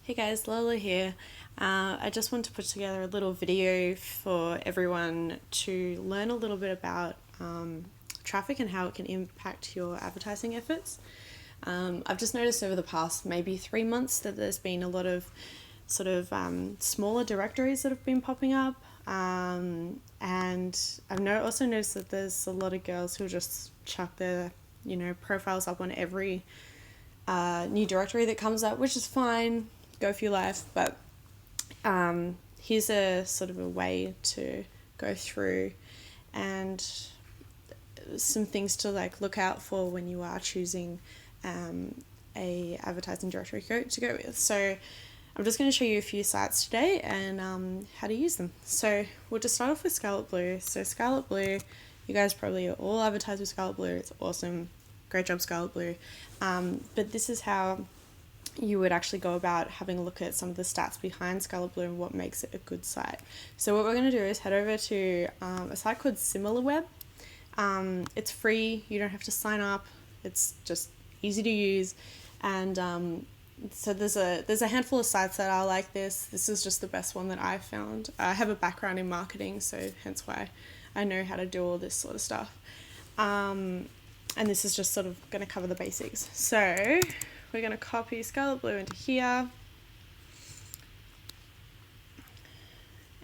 Hey guys, Lola here. I just want to put together a little video for everyone to learn a little bit about traffic and how it can impact your advertising efforts. I've just noticed over the past maybe 3 months that there's been a lot of smaller directories that have been popping up. And I've also noticed that there's a lot of girls who just chuck their profiles up on every new directory that comes up, which is fine, go for your life, but here's a sort of a way to go through and some things to look out for when you are choosing a advertising directory to go with. So I'm just going to show you a few sites today and how to use them. So we'll just start off with Scarlet Blue. So Scarlet Blue, you guys probably all advertise with Scarlet Blue. It's awesome. Great job, Scarlet Blue. But this is how you would actually go about having a look at some of the stats behind Scarlet Blue and what makes it a good site. So what we're going to do is head over to a site called SimilarWeb. It's free. You don't have to sign up. It's just easy to use. And so there's a handful of sites that are like this. This is just the best one that I've found. I have a background in marketing, so hence why I know how to do all this sort of stuff. And this is just sort of going to cover the basics. So we're going to copy Scarlet Blue into here.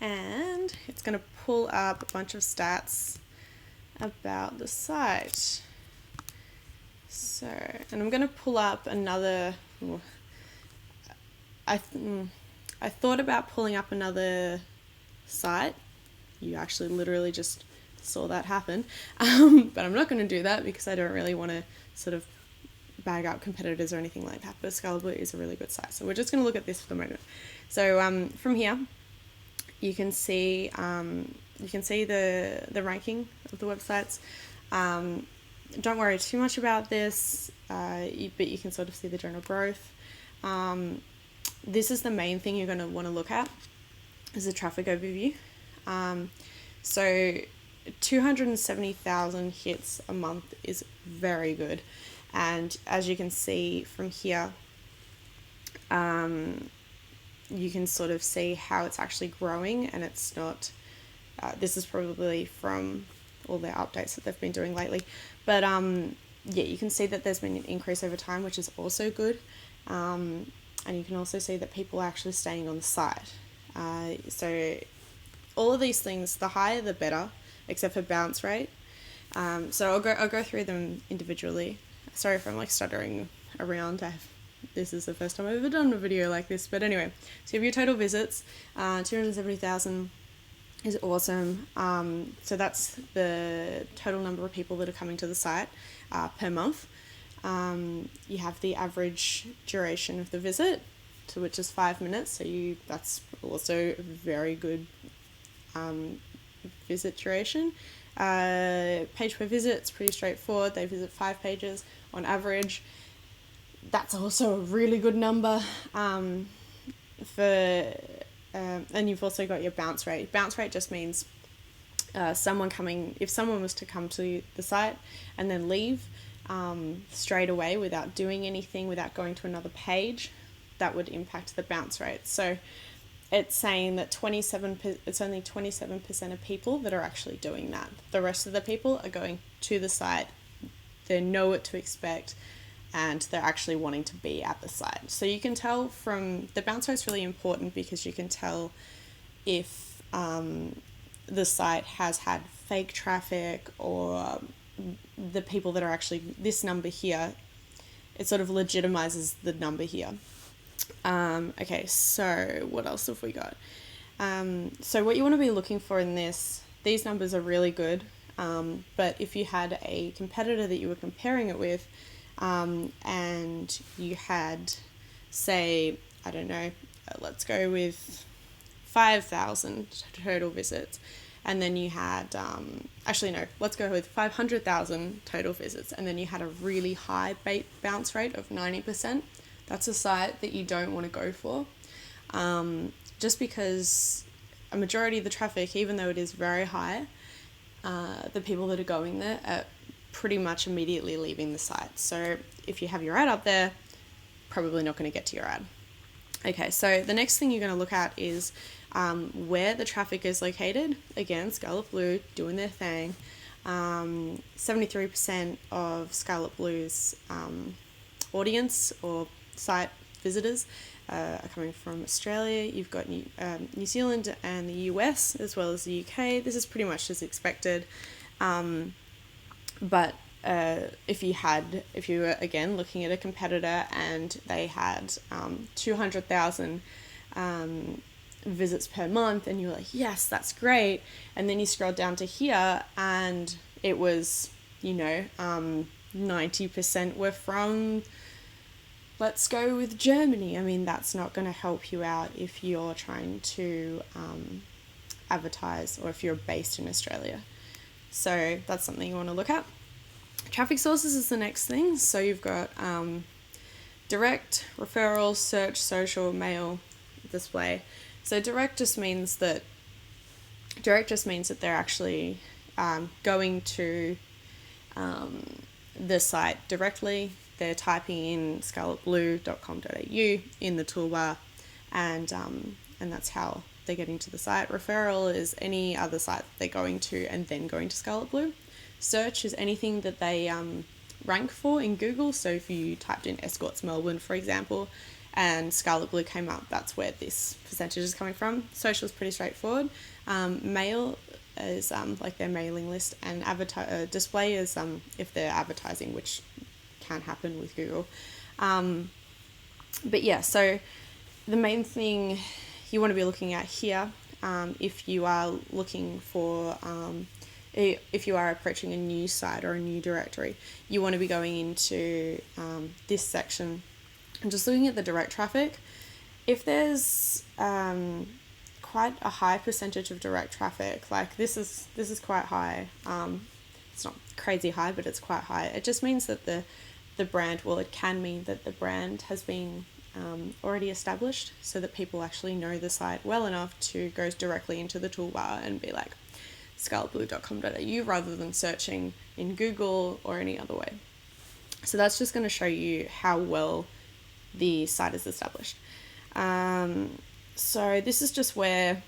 And it's going to pull up a bunch of stats about the site. So, and I'm going to pull up another... I thought about pulling up another site. You actually literally just saw that happen. But I'm not going to do that because I don't really want to sort of bag up competitors or anything like that. But Scarlet Blue is a really good site. So we're just going to look at this for the moment. So from here, you can see the ranking of the websites. Don't worry too much about this, but you can sort of see the general growth. This is the main thing you're going to want to look at, is the traffic overview. So 270,000 hits a month is very good. And as you can see from here, you can sort of see how it's actually growing, and it's not, this is probably from all the updates that they've been doing lately. But yeah, you can see that there's been an increase over time, which is also good. And you can also see that people are actually staying on the site. So all of these things, the higher the better, except for bounce rate. So I'll go through them individually. Sorry if I'm stuttering around. This is the first time I've ever done a video like this. But anyway, so you have your total visits, 270,000 is awesome. So that's the total number of people that are coming to the site per month. You have the average duration of the visit, which is 5 minutes. So that's also a very good visit duration. Page per visit, it's pretty straightforward. They visit 5 pages on average. That's also a really good number. And you've also got your bounce rate. Bounce rate just means if someone was to come to the site and then leave straight away without doing anything, without going to another page, that would impact the bounce rate. So it's saying that it's only 27% of people that are actually doing that. The rest of the people are going to the site, they know what to expect, and they're actually wanting to be at the site. So you can tell from the bounce rate is really important because you can tell if the site has had fake traffic or the people that are actually, this number here, it sort of legitimizes the number here. Okay, so what else have we got? So what you want to be looking for in these numbers are really good, but if you had a competitor that you were comparing it with, and you had, say, I don't know, let's go with 5,000 total visits, and then you had, let's go with 500,000 total visits, and then you had a really high bounce rate of 90%, that's a site that you don't want to go for, just because a majority of the traffic, even though it is very high, the people that are going there are pretty much immediately leaving the site. So if you have your ad up there, probably not going to get to your ad. Okay, so the next thing you're going to look at is where the traffic is located. Again, Scarlet Blue doing their thing. 73% of Scarlet Blue's audience or site visitors are coming from Australia. You've got New Zealand and the US as well as the UK. This is pretty much as expected. But if you were again looking at a competitor and they had 200,000 visits per month, and you're like, yes, that's great, and then you scroll down to here and it was 90% were from, let's go with Germany. I mean, that's not going to help you out if you're trying to advertise or if you're based in Australia. So that's something you want to look at. Traffic sources is the next thing. So you've got direct, referral, search, social, mail, display. So direct just means that they're actually going to the site directly. They're typing in scarletblue.com.au in the toolbar, and that's how they're getting to the site. Referral is any other site that they're going to and then going to Scarlet Blue. Search is anything that they rank for in Google. So if you typed in Escorts Melbourne, for example, and Scarlet Blue came up, that's where this percentage is coming from. Social is pretty straightforward. Mail is like their mailing list, and display is if they're advertising, which can happen with Google. But yeah, so the main thing you want to be looking at here, if you are looking for if you are approaching a new site or a new directory, you want to be going into this section and just looking at the direct traffic. If there's quite a high percentage of direct traffic, like this is quite high. It's not crazy high, but it's quite high. It just means that the brand, well, it can mean that the brand has been already established, so that people actually know the site well enough to go directly into the toolbar and be like scarletblue.com.au rather than searching in Google or any other way. So that's just going to show you how well the site is established. So this is just where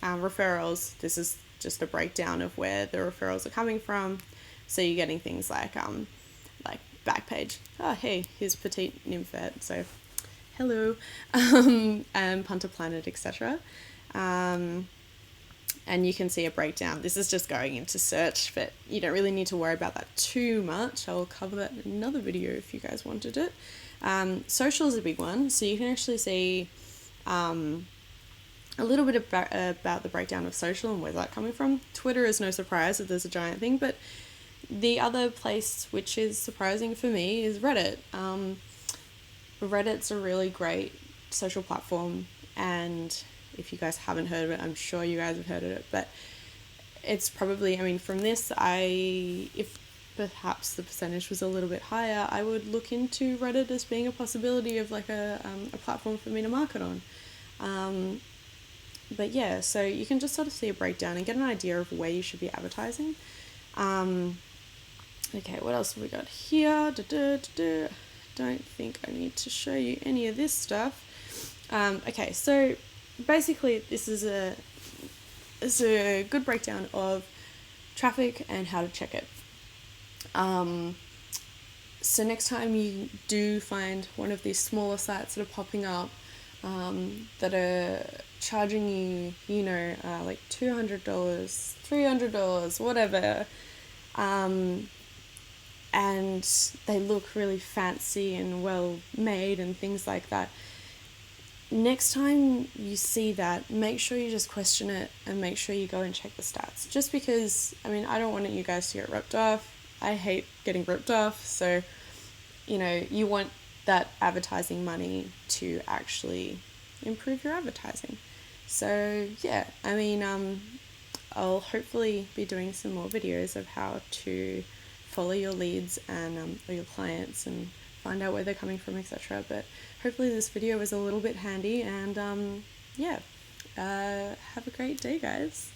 referrals, this is just a breakdown of where the referrals are coming from. So you're getting things like Backpage. Oh, hey, here's Petite Nymphette. So, hello. And Punter Planet, etc. And you can see a breakdown. This is just going into search, but you don't really need to worry about that too much. I'll cover that in another video if you guys wanted it. Social is a big one. So you can actually see a little bit about the breakdown of social and where's that coming from. Twitter is no surprise that there's a giant thing, but the other place which is surprising for me is Reddit. Reddit's a really great social platform, and if you guys haven't heard of it, I'm sure you guys have heard of it, but it's probably, I mean, from this, if perhaps the percentage was a little bit higher, I would look into Reddit as being a possibility of like a platform for me to market on. But yeah, so you can just sort of see a breakdown and get an idea of where you should be advertising. Okay, what else have we got here? Don't think I need to show you any of this stuff. Okay, so basically this is a good breakdown of traffic and how to check it. So next time you do find one of these smaller sites that are popping up that are charging you, like $200, $300, whatever, and they look really fancy and well made and things like that, next time you see that, make sure you just question it and make sure you go and check the stats. Just because, I mean, I don't want you guys to get ripped off. I hate getting ripped off. So, you want that advertising money to actually improve your advertising. So, yeah, I mean, I'll hopefully be doing some more videos of how to follow your leads and or your clients and find out where they're coming from, etc. But hopefully this video was a little bit handy, and have a great day, guys.